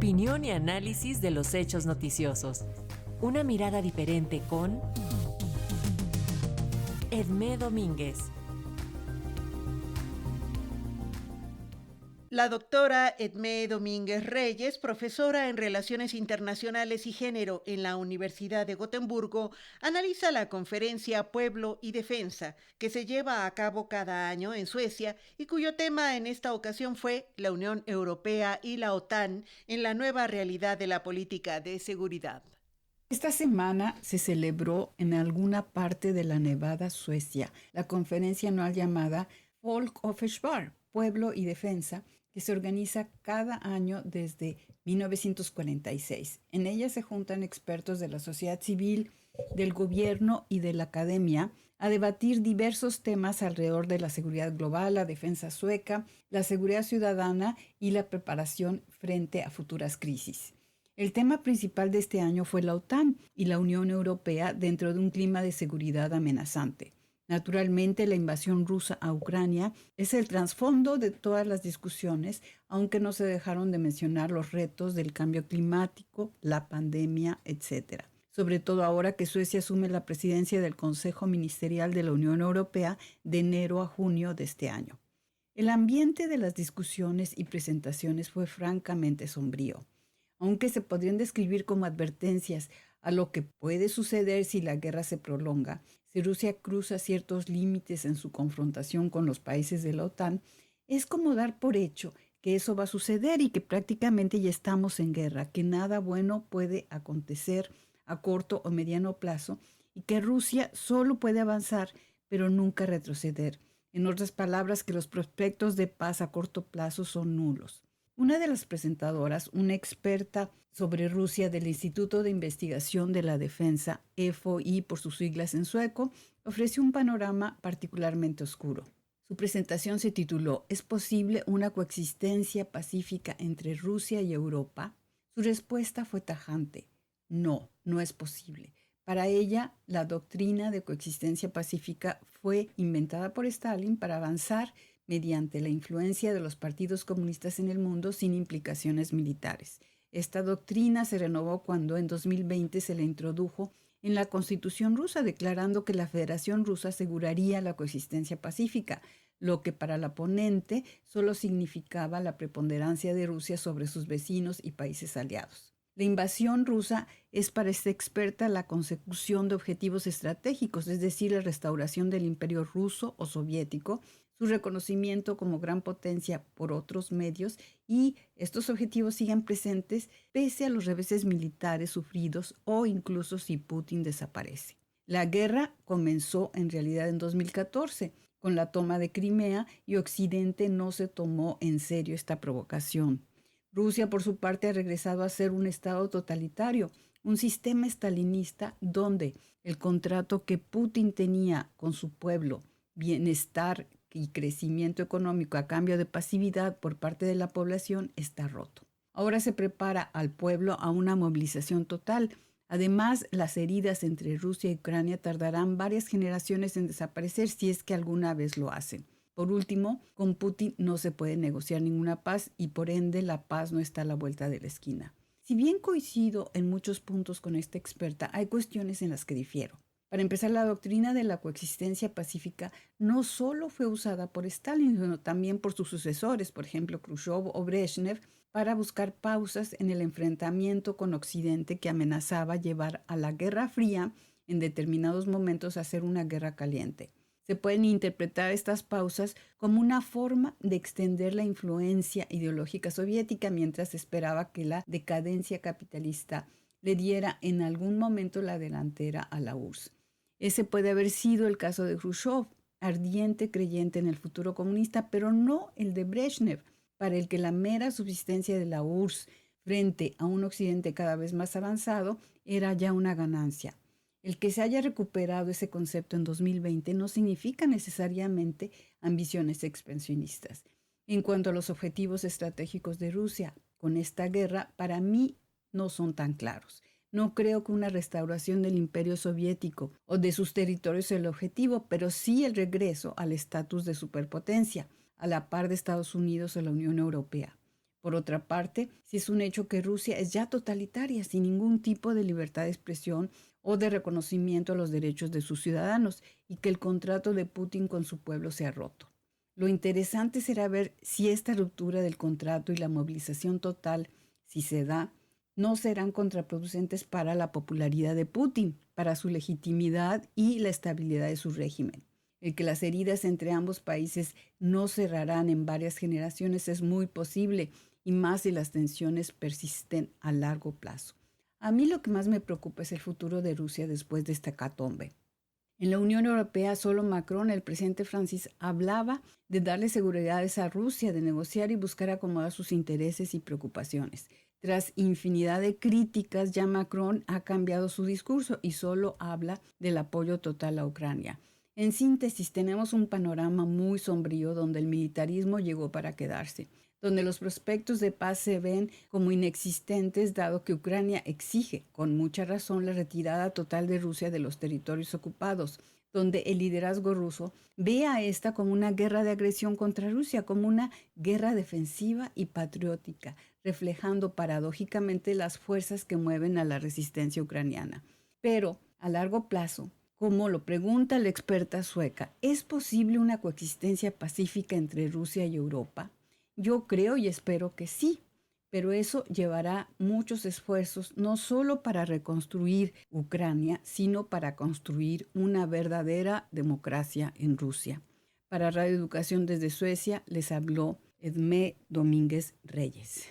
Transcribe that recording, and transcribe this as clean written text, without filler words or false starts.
Opinión y análisis de los hechos noticiosos. Una mirada diferente con Edmé Domínguez. La doctora Edmé Domínguez Reyes, profesora en Relaciones Internacionales y Género en la Universidad de Gotemburgo, analiza la conferencia Pueblo y Defensa, que se lleva a cabo cada año en Suecia y cuyo tema en esta ocasión fue la Unión Europea y la OTAN en la nueva realidad de la política de seguridad. Esta semana se celebró en alguna parte de la Nevada, Suecia, la conferencia anual llamada Folk och Försvar, Pueblo y Defensa, que se organiza cada año desde 1946. En ella se juntan expertos de la sociedad civil, del gobierno y de la academia a debatir diversos temas alrededor de la seguridad global, la defensa sueca, la seguridad ciudadana y la preparación frente a futuras crisis. El tema principal de este año fue la OTAN y la Unión Europea dentro de un clima de seguridad amenazante. Naturalmente, la invasión rusa a Ucrania es el trasfondo de todas las discusiones, aunque no se dejaron de mencionar los retos del cambio climático, la pandemia, etc. Sobre todo ahora que Suecia asume la presidencia del Consejo Ministerial de la Unión Europea de enero a junio de este año. El ambiente de las discusiones y presentaciones fue francamente sombrío, aunque se podrían describir como advertencias a lo que puede suceder si la guerra se prolonga. Si Rusia cruza ciertos límites en su confrontación con los países de la OTAN, es como dar por hecho que eso va a suceder y que prácticamente ya estamos en guerra, que nada bueno puede acontecer a corto o mediano plazo y que Rusia solo puede avanzar, pero nunca retroceder. En otras palabras, que los prospectos de paz a corto plazo son nulos. Una de las presentadoras, una experta sobre Rusia del Instituto de Investigación de la Defensa, FOI por sus siglas en sueco, ofreció un panorama particularmente oscuro. Su presentación se tituló ¿Es posible una coexistencia pacífica entre Rusia y Europa? Su respuesta fue tajante. No, no es posible. Para ella, la doctrina de coexistencia pacífica fue inventada por Stalin para avanzar mediante la influencia de los partidos comunistas en el mundo sin implicaciones militares. Esta doctrina se renovó cuando en 2020 se la introdujo en la Constitución rusa, declarando que la Federación Rusa aseguraría la coexistencia pacífica, lo que para la ponente solo significaba la preponderancia de Rusia sobre sus vecinos y países aliados. La invasión rusa es para esta experta la consecución de objetivos estratégicos, es decir, la restauración del imperio ruso o soviético, su reconocimiento como gran potencia por otros medios y estos objetivos siguen presentes pese a los reveses militares sufridos o incluso si Putin desaparece. La guerra comenzó en realidad en 2014 con la toma de Crimea y Occidente no se tomó en serio esta provocación. Rusia, por su parte, ha regresado a ser un estado totalitario, un sistema estalinista donde el contrato que Putin tenía con su pueblo, bienestar y crecimiento económico a cambio de pasividad por parte de la población, está roto. Ahora se prepara al pueblo a una movilización total. Además, las heridas entre Rusia y Ucrania tardarán varias generaciones en desaparecer si es que alguna vez lo hacen. Por último, con Putin no se puede negociar ninguna paz y por ende la paz no está a la vuelta de la esquina. Si bien coincido en muchos puntos con esta experta, hay cuestiones en las que difiero. Para empezar, la doctrina de la coexistencia pacífica no solo fue usada por Stalin, sino también por sus sucesores, por ejemplo, Khrushchev o Brezhnev, para buscar pausas en el enfrentamiento con Occidente que amenazaba llevar a la Guerra Fría en determinados momentos a ser una guerra caliente. Se pueden interpretar estas pausas como una forma de extender la influencia ideológica soviética mientras se esperaba que la decadencia capitalista le diera en algún momento la delantera a la URSS. Ese puede haber sido el caso de Khrushchev, ardiente creyente en el futuro comunista, pero no el de Brezhnev, para el que la mera subsistencia de la URSS frente a un occidente cada vez más avanzado era ya una ganancia. El que se haya recuperado ese concepto en 2020 no significa necesariamente ambiciones expansionistas. En cuanto a los objetivos estratégicos de Rusia con esta guerra, para mí no son tan claros. No creo que una restauración del imperio soviético o de sus territorios sea el objetivo, pero sí el regreso al estatus de superpotencia, a la par de Estados Unidos o la Unión Europea. Por otra parte, sí es un hecho que Rusia es ya totalitaria, sin ningún tipo de libertad de expresión o de reconocimiento a los derechos de sus ciudadanos, y que el contrato de Putin con su pueblo se ha roto. Lo interesante será ver si esta ruptura del contrato y la movilización total, si se da, no serán contraproducentes para la popularidad de Putin, para su legitimidad y la estabilidad de su régimen. El que las heridas entre ambos países no cerrarán en varias generaciones es muy posible, y más si las tensiones persisten a largo plazo. A mí lo que más me preocupa es el futuro de Rusia después de esta hecatombe. En la Unión Europea, solo Macron, el presidente francés, hablaba de darle seguridades a Rusia, de negociar y buscar acomodar sus intereses y preocupaciones. Tras infinidad de críticas, ya Macron ha cambiado su discurso y solo habla del apoyo total a Ucrania. En síntesis, tenemos un panorama muy sombrío donde el militarismo llegó para quedarse, donde los prospectos de paz se ven como inexistentes dado que Ucrania exige, con mucha razón, la retirada total de Rusia de los territorios ocupados, donde el liderazgo ruso ve a esta como una guerra de agresión contra Rusia, como una guerra defensiva y patriótica, reflejando paradójicamente las fuerzas que mueven a la resistencia ucraniana. Pero, a largo plazo, como lo pregunta la experta sueca, ¿es posible una coexistencia pacífica entre Rusia y Europa? Yo creo y espero que sí, pero eso llevará muchos esfuerzos, no solo para reconstruir Ucrania, sino para construir una verdadera democracia en Rusia. Para Radio Educación desde Suecia les habló Edmé Domínguez Reyes.